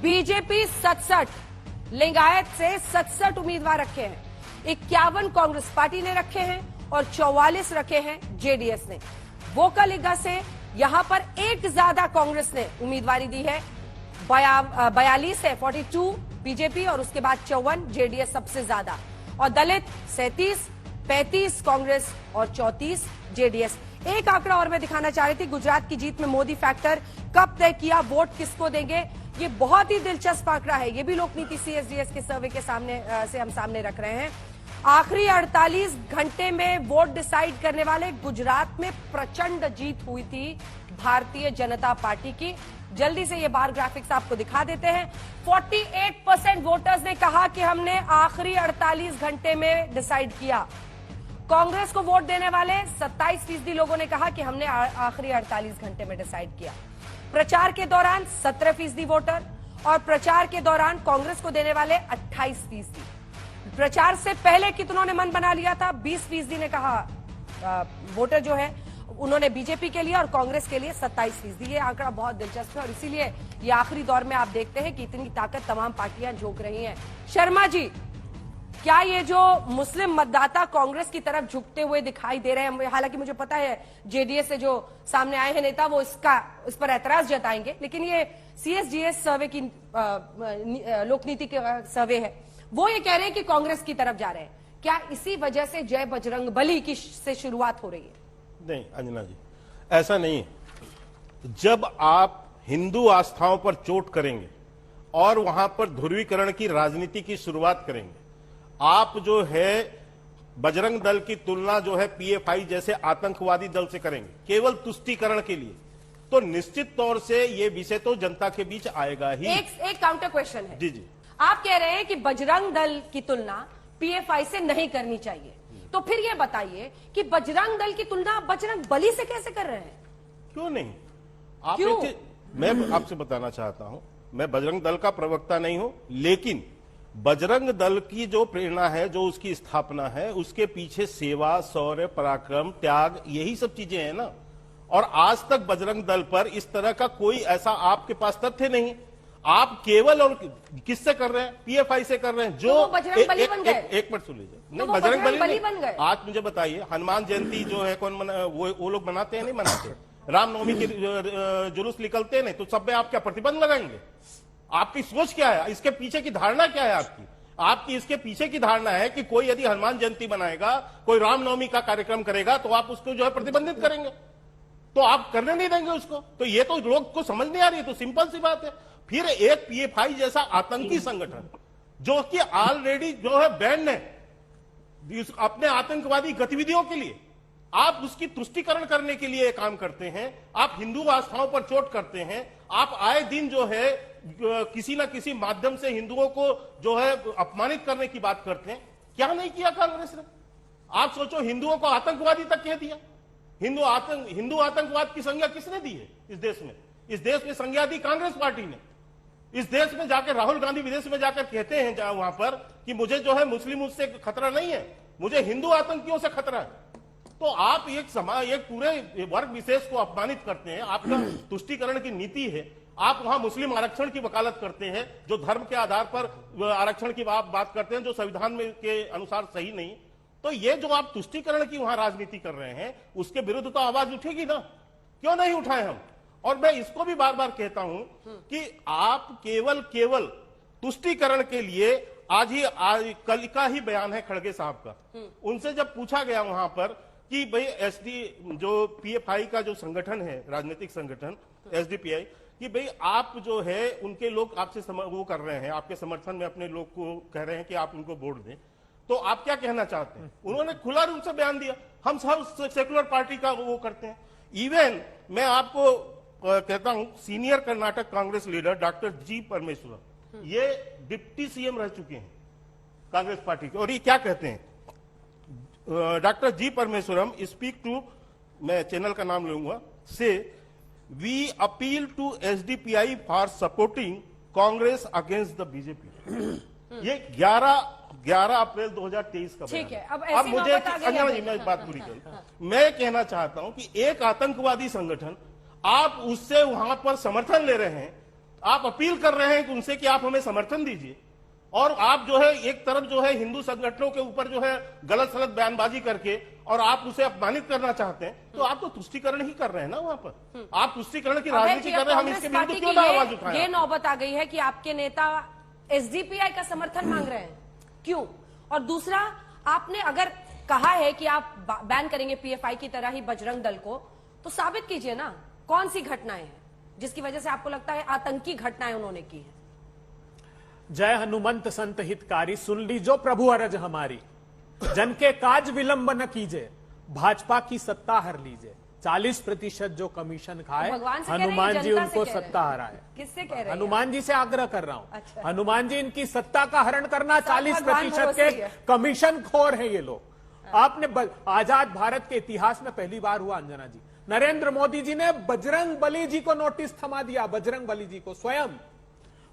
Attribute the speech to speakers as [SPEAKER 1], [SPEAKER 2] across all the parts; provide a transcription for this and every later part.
[SPEAKER 1] BJP 67, Lingayat से 67 उम्मीदवार रखे हैं, 51 कांग्रेस पार्टी ने रखे हैं और 44 रखे हैं जेडीएस ने। वोकलिगा से यहां पर एक ज्यादा कांग्रेस ने उम्मीदवारी दी है, 42 है 42 बीजेपी और उसके बाद 54 जेडीएस सबसे ज्यादा, और दलित 37, 35 कांग्रेस और 34 जेडीएस। एक आंकड़ा और मैं दिखाना चाह रही थी, गुजरात की जीत में मोदी फैक्टर कब तय किया, वोट किसको देंगे, ये बहुत ही दिलचस्प आंकड़ा है। ये भी लोकनीति सीएसडीएस के सर्वे के सामने से हम सामने रख रहे हैं। आखिरी 48 घंटे में वोट डिसाइड करने वाले गुजरात में प्रचंड जीत हुई थी भारतीय जनता पार्टी की। जल्दी से ये बार ग्राफिक्स आपको दिखा देते हैं। 48% वोटर्स ने कहा कि हमने आखिरी 48 घंटे में डिसाइड किया। कांग्रेस को वोट देने वाले 27% लोगों ने कहा कि हमने आखिरी 48 घंटे में डिसाइड किया। प्रचार के दौरान 17% वोटर और प्रचार के दौरान कांग्रेस को देने वाले 28%। प्रचार से पहले कितनों ने मन बना लिया था, 20% ने कहा वोटर जो है उन्होंने बीजेपी के लिए और कांग्रेस के लिए 27%। ये आंकड़ा बहुत दिलचस्प है और इसीलिए ये आखिरी दौर में आप देखते हैं कि इतनी ताकत तमाम पार्टियां झोंक रही हैं। शर्मा जी, क्या ये जो मुस्लिम मतदाता कांग्रेस की तरफ झुकते हुए दिखाई दे रहे हैं, हालांकि मुझे पता है जेडीएस से जो सामने आए हैं नेता वो इस पर ऐतराज जताएंगे, लेकिन ये सीएसडीएस सर्वे की लोकनीति के सर्वे है, वो ये कह रहे हैं कि कांग्रेस की तरफ जा रहे हैं। क्या इसी वजह से जय बजरंगबली की से शुरुआत हो रही है?
[SPEAKER 2] नहीं अंजना जी, ऐसा नहीं है। जब आप हिंदू आस्थाओं पर चोट करेंगे और वहां पर ध्रुवीकरण की राजनीति की शुरुआत करेंगे, आप जो है बजरंग दल की तुलना जो है पीएफआई जैसे आतंकवादी दल से करेंगे केवल तुष्टीकरण के लिए, तो निश्चित तौर से ये विषय तो जनता के बीच आएगा ही।
[SPEAKER 1] एक काउंटर क्वेश्चन है।
[SPEAKER 2] जी जी,
[SPEAKER 1] आप कह रहे हैं कि बजरंग दल की तुलना पीएफआई से नहीं करनी चाहिए, तो फिर ये बताइए कि बजरंग दल की तुलना आप बजरंग बली से कैसे कर रहे हैं?
[SPEAKER 2] क्यों नहीं? आप
[SPEAKER 1] क्यों?
[SPEAKER 2] मैं आपसे बताना चाहता हूं, मैं बजरंग दल का प्रवक्ता नहीं हूं, लेकिन बजरंग दल की जो प्रेरणा है, जो उसकी स्थापना है, उसके पीछे सेवा, शौर्य, पराक्रम, त्याग, यही सब चीजें हैं ना। और आज तक बजरंग दल पर इस तरह का कोई ऐसा आपके पास तथ्य नहीं। आप केवल और किससे कर रहे हैं? पीएफआई से कर रहे हैं, जो
[SPEAKER 1] बजरंग बली बन गए।
[SPEAKER 2] एक मिनट सुन लीजिए।
[SPEAKER 1] नहीं, बजरंग बली बन गए।
[SPEAKER 2] आज मुझे बताइए, हनुमान जयंती जो है कौन वो लोग मनाते हैं नहीं मनाते? रामनवमी के जुलूस निकलते हैं नहीं, तो सब में आप क्या प्रतिबंध लगाएंगे? आपकी सोच क्या है? इसके पीछे की धारणा क्या है आपकी इसके पीछे की धारणा है कि कोई यदि हनुमान जयंती बनाएगा, कोई रामनवमी का कार्यक्रम करेगा, तो आप उसको जो है प्रतिबंधित करेंगे, तो आप करने नहीं देंगे उसको। तो ये तो लोग को समझ नहीं आ रही है, तो सिंपल सी बात है। फिर एक पीएफआई जैसा आतंकी संगठन जो कि ऑलरेडी जो है बैंड है अपने आतंकवादी गतिविधियों के लिए, आप उसकी तुष्टीकरण करने के लिए काम करते हैं, आप हिंदू आस्थाओं पर चोट करते हैं, आप आए दिन जो है किसी ना किसी माध्यम से हिंदुओं को जो है अपमानित करने की बात करते हैं। क्या नहीं किया कांग्रेस ने? आप सोचो, हिंदुओं को आतंकवादी तक कह दिया। हिंदू आतंकवाद की संज्ञा किसने दी है इस देश में? इस देश में संज्ञा दी कांग्रेस पार्टी ने। इस देश में जाकर राहुल गांधी विदेश में जाकर कहते हैं जहां वहां पर कि मुझे जो है मुस्लिम से खतरा नहीं है, मुझे हिंदू आतंकियों से खतरा है। तो आप एक पूरे वर्ग विशेष को अपमानित करते हैं, आपका तुष्टीकरण की नीति है। आप वहां मुस्लिम आरक्षण की वकालत करते हैं, जो धर्म के आधार पर आरक्षण की बात करते हैं, जो संविधान में के अनुसार सही नहीं। तो ये जो आप तुष्टीकरण की वहां राजनीति कर रहे हैं, उसके विरुद्ध तो आवाज उठेगी ना, क्यों नहीं उठाए हम? और मैं इसको भी बार बार कहता हूं कि आप केवल तुष्टीकरण के लिए आज कल का ही बयान है खड़गे साहब का, उनसे जब पूछा गया वहां पर कि भाई एसडी जो पीएफआई का जो संगठन है, राजनीतिक संगठन एसडीपीआई, कि भाई आप जो है उनके लोग आपसे वो कर रहे हैं, आपके समर्थन में अपने लोग को कह रहे हैं कि आप उनको वोट दें, तो आप क्या कहना चाहते हैं? उन्होंने खुला रूप से बयान दिया, हम सब सेकुलर पार्टी का वो करते हैं। इवन मैं आपको कहता हूं, senior Karnataka Congress leader doctor G Parameshwaram, ये डिप्टी सीएम रह चुके हैं कांग्रेस पार्टी के, और ये क्या कहते हैं? Doctor G Parameshwaram speak to, मैं चैनल का नाम लूंगा, say we appeal to SDPI for supporting Congress against the BJP. ये 11 अप्रैल 2023 का
[SPEAKER 1] ठीक है।
[SPEAKER 2] अब मुझे मैं बात पूरी करूं। मैं कहना चाहता हूं कि एक आतंकवादी संगठन, आप उससे वहां पर समर्थन ले रहे हैं, आप अपील कर रहे हैं उनसे कि आप हमें समर्थन दीजिए, और आप जो है एक तरफ जो है हिंदू संगठनों के ऊपर जो है गलत सलत बयानबाजी करके और आप उसे अपमानित करना चाहते हैं, तो आप तो तुष्टीकरण ही कर रहे हैं ना वहां पर। आप तुष्टीकरण की राजनीति कर रहे हैं, हम इसके विरुद्ध क्यों ना आवाज उठाएं?
[SPEAKER 1] ये नौबत आ गई है कि आपके नेता एसडीपीआई का समर्थन मांग रहे हैं, क्यों? और दूसरा, आपने अगर कहा है कि आप बैन करेंगे पीएफआई की तरह ही बजरंग दल को, तो साबित कीजिए ना कौन सी घटनाएं हैं जिसकी वजह से आपको लगता है आतंकी घटनाएं उन्होंने की है।
[SPEAKER 3] जय हनुमंत संत हितकारी, सुन लीजो प्रभु अरज हमारी। जन के काज विलंब न कीजिए, भाजपा की सत्ता हर लीजिए। 40% जो कमीशन खाए,
[SPEAKER 1] भगवान से कह रहे हैं,
[SPEAKER 3] हनुमान जी
[SPEAKER 1] जनता से
[SPEAKER 3] उनको
[SPEAKER 1] कह रहे हैं।
[SPEAKER 3] सत्ता हराए।
[SPEAKER 1] किससे कह रहे हैं?
[SPEAKER 3] हनुमान जी से आग्रह कर रहा हूं।
[SPEAKER 1] अच्छा।
[SPEAKER 3] हनुमान जी इनकी सत्ता का हरण करना,
[SPEAKER 1] सब
[SPEAKER 3] 40%
[SPEAKER 1] भगवान भरोसे ही
[SPEAKER 3] के
[SPEAKER 1] है।
[SPEAKER 3] कमीशन खोर हैं ये लोग। आपने आजाद भारत के इतिहास में पहली बार हुआ अंजना जी, नरेंद्र मोदी जी ने बजरंग बली जी को नोटिस थमा दिया, बजरंग बली जी को स्वयं।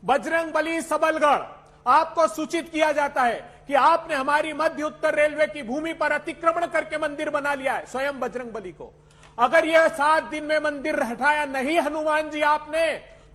[SPEAKER 3] बजरंग बली सबलगढ़, आपको सूचित किया जाता है कि आपने हमारी मध्य उत्तर रेलवे की भूमि पर अतिक्रमण करके मंदिर बना लिया है, स्वयं बजरंग बली को। अगर यह 7 दिन में मंदिर हटाया नहीं हनुमान जी आपने,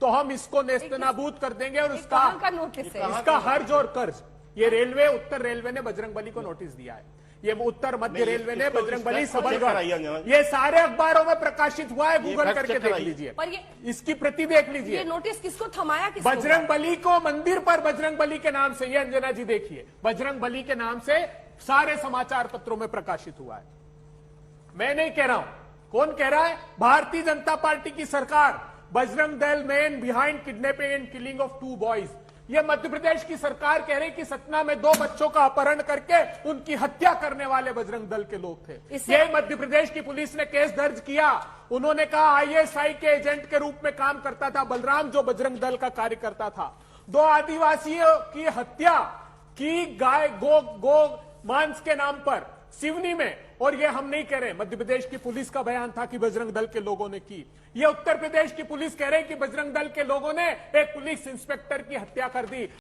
[SPEAKER 3] तो हम इसको नेस्तनाबूद कर देंगे। और उसका
[SPEAKER 1] कहां का नोटिस है?
[SPEAKER 3] इसका हर्ज और कर्ज, ये रेलवे, उत्तर रेलवे ने बजरंग बली को नोटिस दिया है। ये उत्तर मध्य रेलवे ने बजरंग बली सबलगढ़, ये सारे अखबारों में प्रकाशित हुआ है, गूगल करके देख लीजिए,
[SPEAKER 1] पर ये
[SPEAKER 3] इसकी प्रति देख लीजिए।
[SPEAKER 1] ये नोटिस किसको थमाया? किसको?
[SPEAKER 3] बजरंग बली को मंदिर पर बजरंग बली के नाम से, ये अंजना जी देखिए, बजरंग बली के नाम से सारे समाचार पत्रों में प्रकाशित हुआ है। मैं नहीं कह रहा हूं, कौन कह रहा है? भारतीय जनता पार्टी की सरकार। Bajrang Dal man behind kidnapping and killing of 2 boys. ये मध्य प्रदेश की सरकार कह रही कि सतना में 2 बच्चों का अपहरण करके उनकी हत्या करने वाले बजरंग दल के लोग थे। ये मध्य प्रदेश की पुलिस ने केस दर्ज किया। उन्होंने कहा आईएसआई के एजेंट के रूप में काम करता था बलराम, जो बजरंग दल का कार्यकर्ता था। 2 आदिवासियों की हत्या की गो मांस के नाम पर सिवनी में, और ये हम नहीं कह रहे, मध्य प्रदेश की पुलिस का बयान था कि बजरंग दल के लोगों ने की। ये उत्तर प्रदेश की पुलिस कह रहे कि बजरंग दल के लोगों ने एक पुलिस इंस्पेक्टर की हत्या कर दी।